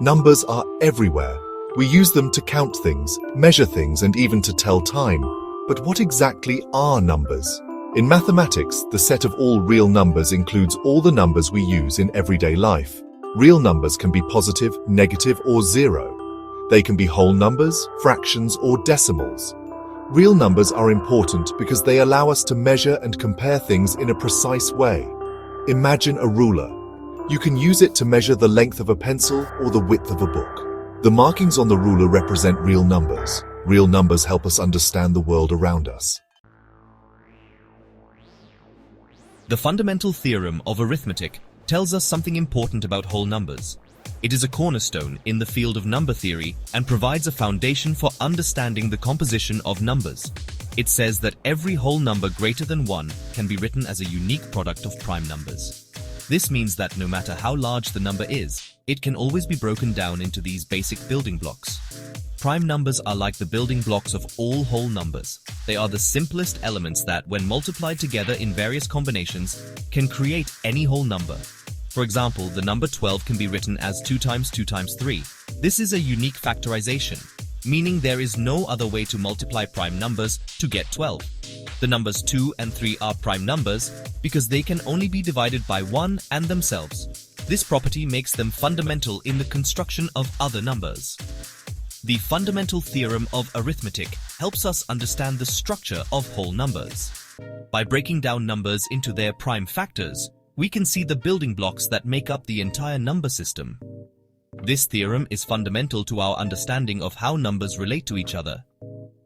Numbers are everywhere. We use them to count things, measure things, and even to tell time. But what exactly are numbers? In mathematics, the set of all real numbers includes all the numbers we use in everyday life. Real numbers can be positive, negative, or zero. They can be whole numbers, fractions, or decimals. Real numbers are important because they allow us to measure and compare things in a precise way. Imagine a ruler. You can use it to measure the length of a pencil or the width of a book. The markings on the ruler represent real numbers. Real numbers help us understand the world around us. The fundamental theorem of arithmetic tells us something important about whole numbers. It is a cornerstone in the field of number theory and provides a foundation for understanding the composition of numbers. It says that every whole number greater than 1 can be written as a unique product of prime numbers. This means that no matter how large the number is, it can always be broken down into these basic building blocks. Prime numbers are like the building blocks of all whole numbers. They are the simplest elements that, when multiplied together in various combinations, can create any whole number. For example, the number 12 can be written as 2 times 2 times 3. This is a unique factorization, meaning there is no other way to multiply prime numbers to get 12. The numbers 2 and 3 are prime numbers because they can only be divided by 1 and themselves. This property makes them fundamental in the construction of other numbers. The fundamental theorem of arithmetic helps us understand the structure of whole numbers. By breaking down numbers into their prime factors, we can see the building blocks that make up the entire number system. This theorem is fundamental to our understanding of how numbers relate to each other.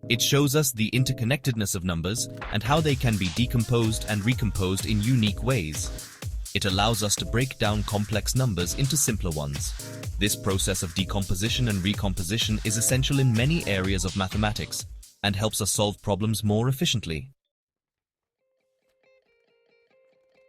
It shows us the interconnectedness of numbers and how they can be decomposed and recomposed in unique ways. It allows us to break down complex numbers into simpler ones. This process of decomposition and recomposition is essential in many areas of mathematics and helps us solve problems more efficiently.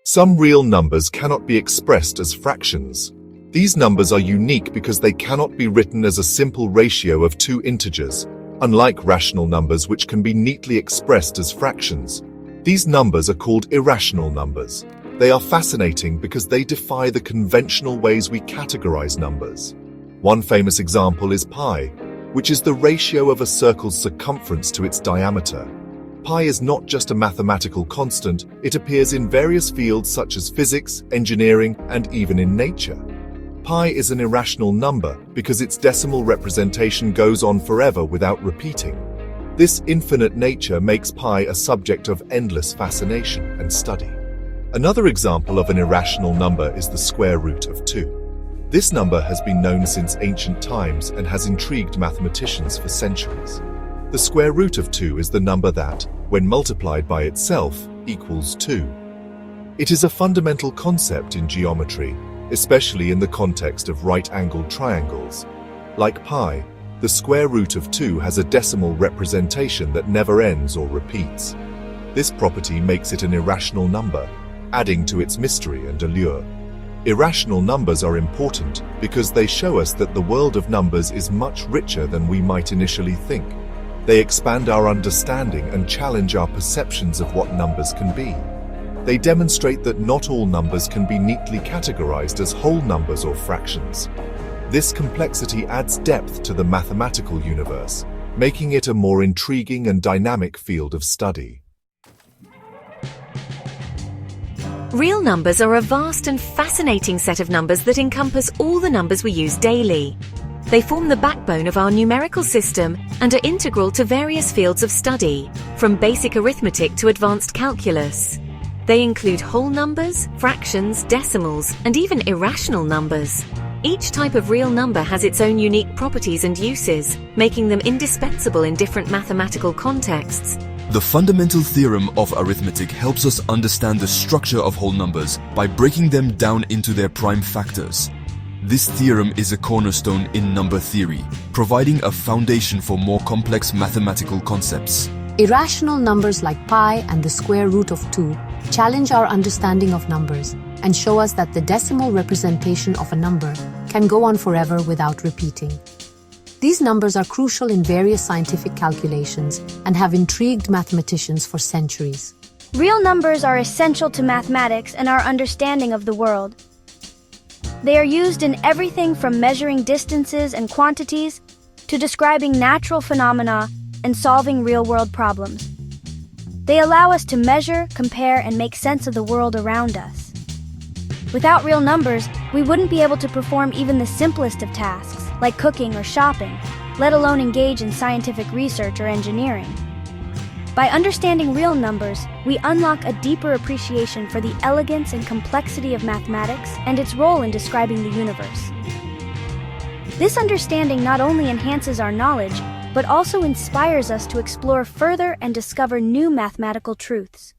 Some real numbers cannot be expressed as fractions. These numbers are unique because they cannot be written as a simple ratio of two integers, unlike rational numbers which can be neatly expressed as fractions. These numbers are called irrational numbers. They are fascinating because they defy the conventional ways we categorize numbers. One famous example is pi, which is the ratio of a circle's circumference to its diameter. Pi is not just a mathematical constant, it appears in various fields such as physics, engineering, and even in nature. Pi is an irrational number because its decimal representation goes on forever without repeating. This infinite nature makes pi a subject of endless fascination and study. Another example of an irrational number is the square root of 2. This number has been known since ancient times and has intrigued mathematicians for centuries. The square root of 2 is the number that, when multiplied by itself, equals 2. It is a fundamental concept in geometry, especially in the context of right-angled triangles. Like pi, the square root of 2 has a decimal representation that never ends or repeats. This property makes it an irrational number, adding to its mystery and allure. Irrational numbers are important because they show us that the world of numbers is much richer than we might initially think. They expand our understanding and challenge our perceptions of what numbers can be. They demonstrate that not all numbers can be neatly categorized as whole numbers or fractions. This complexity adds depth to the mathematical universe, making it a more intriguing and dynamic field of study. Real numbers are a vast and fascinating set of numbers that encompass all the numbers we use daily. They form the backbone of our numerical system and are integral to various fields of study, from basic arithmetic to advanced calculus. They include whole numbers, fractions, decimals, and even irrational numbers. Each type of real number has its own unique properties and uses, making them indispensable in different mathematical contexts. The fundamental theorem of arithmetic helps us understand the structure of whole numbers by breaking them down into their prime factors. This theorem is a cornerstone in number theory, providing a foundation for more complex mathematical concepts. Irrational numbers like pi and the square root of 2 challenge our understanding of numbers and show us that the decimal representation of a number can go on forever without repeating. These numbers are crucial in various scientific calculations and have intrigued mathematicians for centuries. Real numbers are essential to mathematics and our understanding of the world. They are used in everything from measuring distances and quantities to describing natural phenomena and solving real-world problems. They allow us to measure, compare, and make sense of the world around us. Without real numbers, we wouldn't be able to perform even the simplest of tasks, like cooking or shopping, let alone engage in scientific research or engineering. By understanding real numbers, we unlock a deeper appreciation for the elegance and complexity of mathematics and its role in describing the universe. This understanding not only enhances our knowledge, but also inspires us to explore further and discover new mathematical truths.